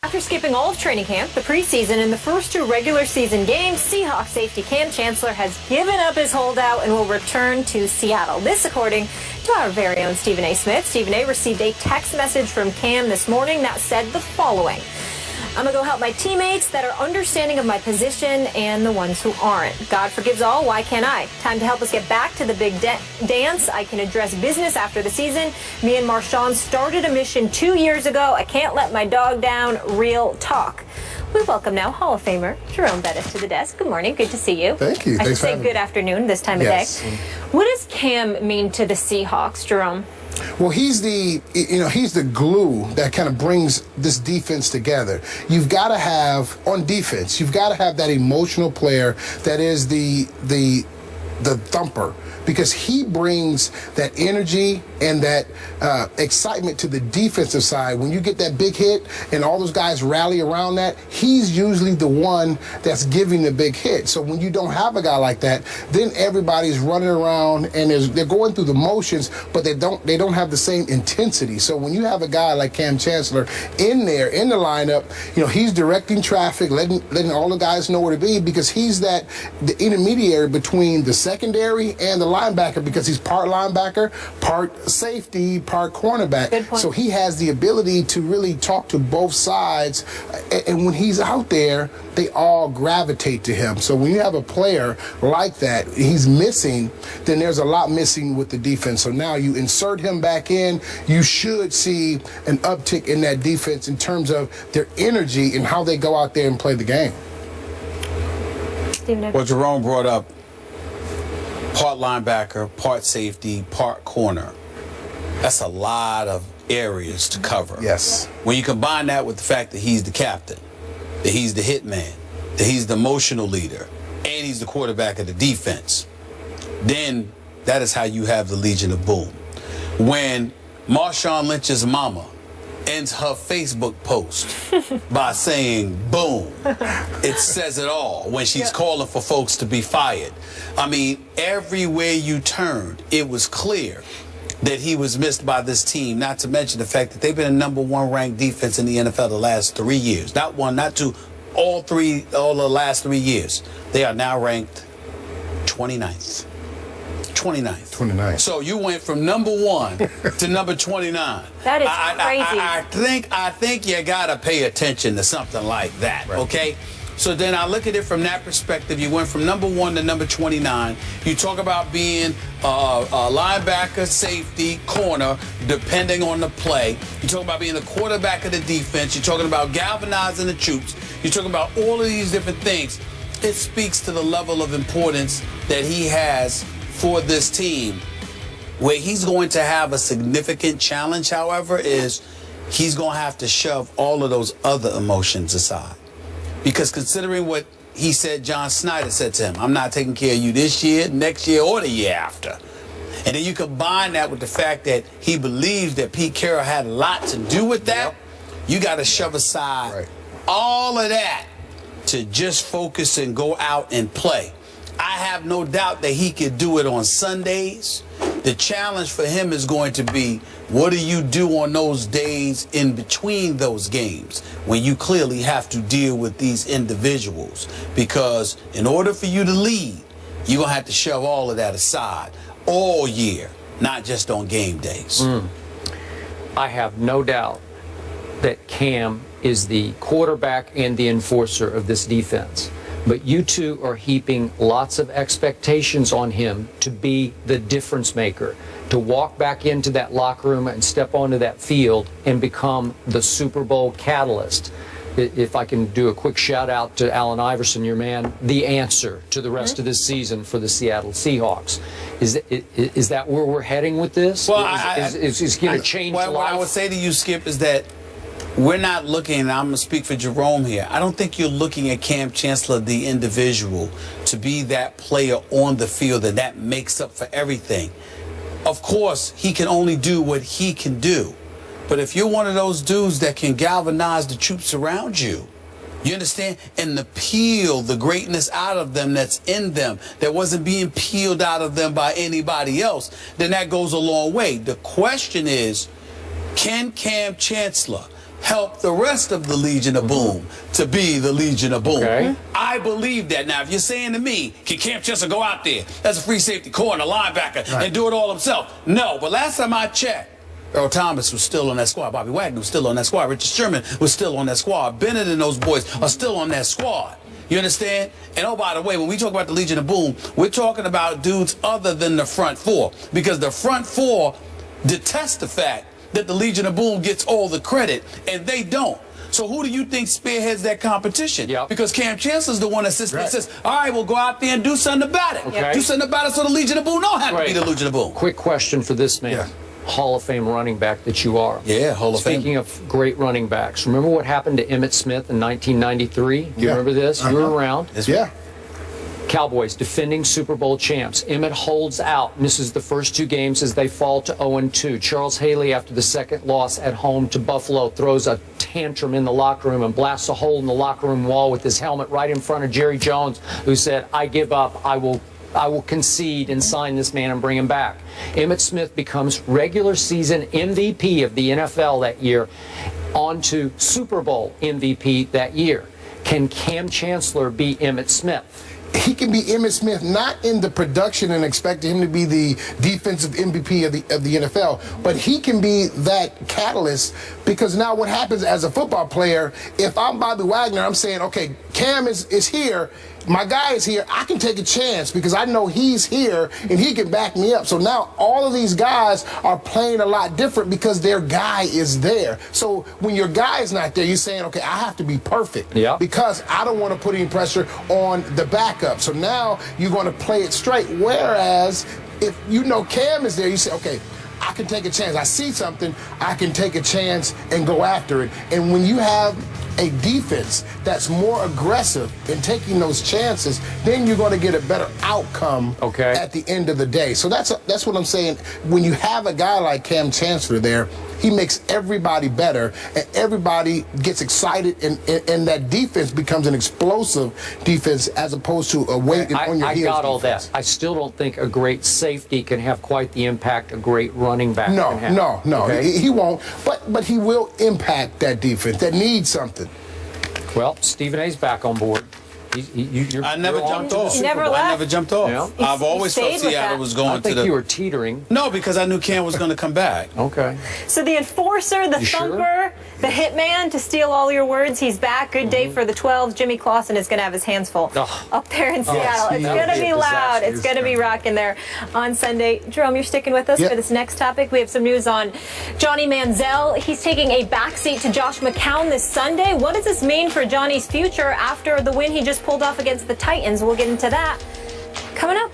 After skipping all of training camp, the preseason, and the first 2 regular season games, Seahawks safety Cam Chancellor has given up his holdout and will return to Seattle. This according to our very own Stephen A. Smith. Stephen A. received a text message from Cam this morning that said the following: "I'm going to go help my teammates that are understanding of my position and the ones who aren't. God forgives all, why can't I? Time to help us get back to the big dance. I can address business after the season. Me and Marshawn started a mission 2 years ago. I can't let my dog down. Real talk." We welcome now Hall of Famer Jerome Bettis to the desk. Good morning. Good to see you. Thank you. I should say good afternoon this time of day. What does Cam mean to the Seahawks, Jerome? Well, he's the glue that kind of brings this defense together. You've got to have, on defense, you've got to have that emotional player that is the thumper, because he brings that energy and that excitement to the defensive side. When you get that big hit and all those guys rally around that, he's usually the one that's giving the big hit. So when you don't have a guy like that, then everybody's running around and they're going through the motions, but they don't have the same intensity. So when you have a guy like Cam Chancellor in there in the lineup, he's directing traffic, letting all the guys know where to be, because he's the intermediary between the secondary and the linebacker, because he's part linebacker, part safety, part cornerback. Good point. So he has the ability to really talk to both sides, and when he's out there, they all gravitate to him. So when you have a player like that, he's missing, then there's a lot missing with the defense. So now you insert him back in, you should see an uptick in that defense in terms of their energy and how they go out there and play the game. Well, Jerome brought up part linebacker, part safety, part corner. That's a lot of areas to cover. Yes. When you combine that with the fact that he's the captain, that he's the hitman, that he's the emotional leader, and he's the quarterback of the defense, then that is how you have the Legion of Boom. When Marshawn Lynch's mama ends her Facebook post by saying boom, it says it all when she's calling for folks to be fired. I mean, everywhere you turned, it was clear that he was missed by this team, not to mention the fact that they've been a #1 ranked defense in the NFL the last 3 years. Not one, not two, all the last 3 years. They are now ranked 29th. 29th. So you went from #1 to number 29. That is crazy. I think you gotta pay attention to something like that, okay? So then I look at it from that perspective. You went from #1 to number 29. You talk about being a linebacker, safety, corner, depending on the play. You talk about being the quarterback of the defense. You're talking about galvanizing the troops. You're talking about all of these different things. It speaks to the level of importance that he has for this team. Where he's going to have a significant challenge, however, is he's going to have to shove all of those other emotions aside. Because considering what he said, John Snyder said to him, "I'm not taking care of you this year, next year, or the year after." And then you combine that with the fact that he believes that Pete Carroll had a lot to do with that. You got to shove aside all of that to just focus and go out and play. I have no doubt that he could do it on Sundays. The challenge for him is going to be, what do you do on those days in between those games when you clearly have to deal with these individuals? Because in order for you to lead, you're going to have to shove all of that aside all year, not just on game days. I have no doubt that Cam is the quarterback and the enforcer of this defense. But you two are heaping lots of expectations on him to be the difference maker, to walk back into that locker room and step onto that field and become the Super Bowl catalyst. If I can do a quick shout out to Allen Iverson, your man, the answer to the rest of this season for the Seattle Seahawks. Is that where we're heading with this? Well, is going to change life? What I would say to you, Skip, is that we're not looking, and I'm going to speak for Jerome here, I don't think you're looking at Cam Chancellor, the individual, to be that player on the field and that makes up for everything. Of course, he can only do what he can do. But if you're one of those dudes that can galvanize the troops around you, you understand? And to peel the greatness out of them that's in them, that wasn't being peeled out of them by anybody else, then that goes a long way. The question is, can Cam Chancellor help the rest of the Legion of Boom to be the Legion of Boom. Okay. I believe that. Now, if you're saying to me, can Cam Chancellor go out there as a free safety corner, linebacker, and do it all himself? No. But last time I checked, Earl Thomas was still on that squad. Bobby Wagner was still on that squad. Richard Sherman was still on that squad. Bennett and those boys are still on that squad. You understand? And oh, by the way, when we talk about the Legion of Boom, we're talking about dudes other than the front four, because the front four detest the fact that the Legion of Boom gets all the credit, and they don't. So who do you think spearheads that competition? Yep. Because Cam Chancellor's the one that says, all right, we'll go out there and do something about it. Okay. Do something about it so the Legion of Boom don't have to be the Legion of Boom. Quick question for this man. Yeah. Hall of Fame running back that you are. Yeah, Hall of Fame. Speaking of great running backs, remember what happened to Emmitt Smith in 1993? Do you remember this? You were around. Yeah. Cowboys, defending Super Bowl champs. Emmitt holds out, misses the first 2 games as they fall to 0-2. Charles Haley, after the second loss at home to Buffalo, throws a tantrum in the locker room and blasts a hole in the locker room wall with his helmet right in front of Jerry Jones, who said, I give up, I will concede and sign this man and bring him back. Emmitt Smith becomes regular season MVP of the NFL that year, on to Super Bowl MVP that year. Can Cam Chancellor be Emmitt Smith? He can be Emmitt Smith, not in the production and expect him to be the defensive MVP of the NFL, but he can be that catalyst, because now what happens as a football player, if I'm Bobby Wagner, I'm saying, okay, Cam is here, my guy is here, I can take a chance because I know he's here and he can back me up. So now all of these guys are playing a lot different because their guy is there. So when your guy is not there, you're saying, okay, I have to be perfect because I don't want to put any pressure on the backup. So now you're going to play it straight. Whereas if you know Cam is there, you say, okay, I can take a chance. I see something, I can take a chance and go after it. And when you have a defense that's more aggressive in taking those chances, then you're going to get a better outcome at the end of the day. So that's what I'm saying. When you have a guy like Cam Chancellor there, he makes everybody better, and everybody gets excited, and that defense becomes an explosive defense as opposed to a waiting on your heels. I got all defense. that. I still don't think a great safety can have quite the impact a great running back can have. No, he won't. But he will impact that defense that needs something. Well, Stephen A's back on board. I never jumped off. He never left. I never jumped off. Yeah. I've always thought Seattle was going to the... I think you were teetering. No, because I knew Cam was going to come back. Okay. So the enforcer, the thumper, the hitman, to steal all your words, he's back. Good day for the 12. Jimmy Clausen is going to have his hands full up there in Seattle. It's going to be loud. It's going to be rocking there on Sunday. Jerome, you're sticking with us for this next topic. We have some news on Johnny Manziel. He's taking a backseat to Josh McCown this Sunday. What does this mean for Johnny's future after the win he just pulled off against the Titans? We'll get into that coming up.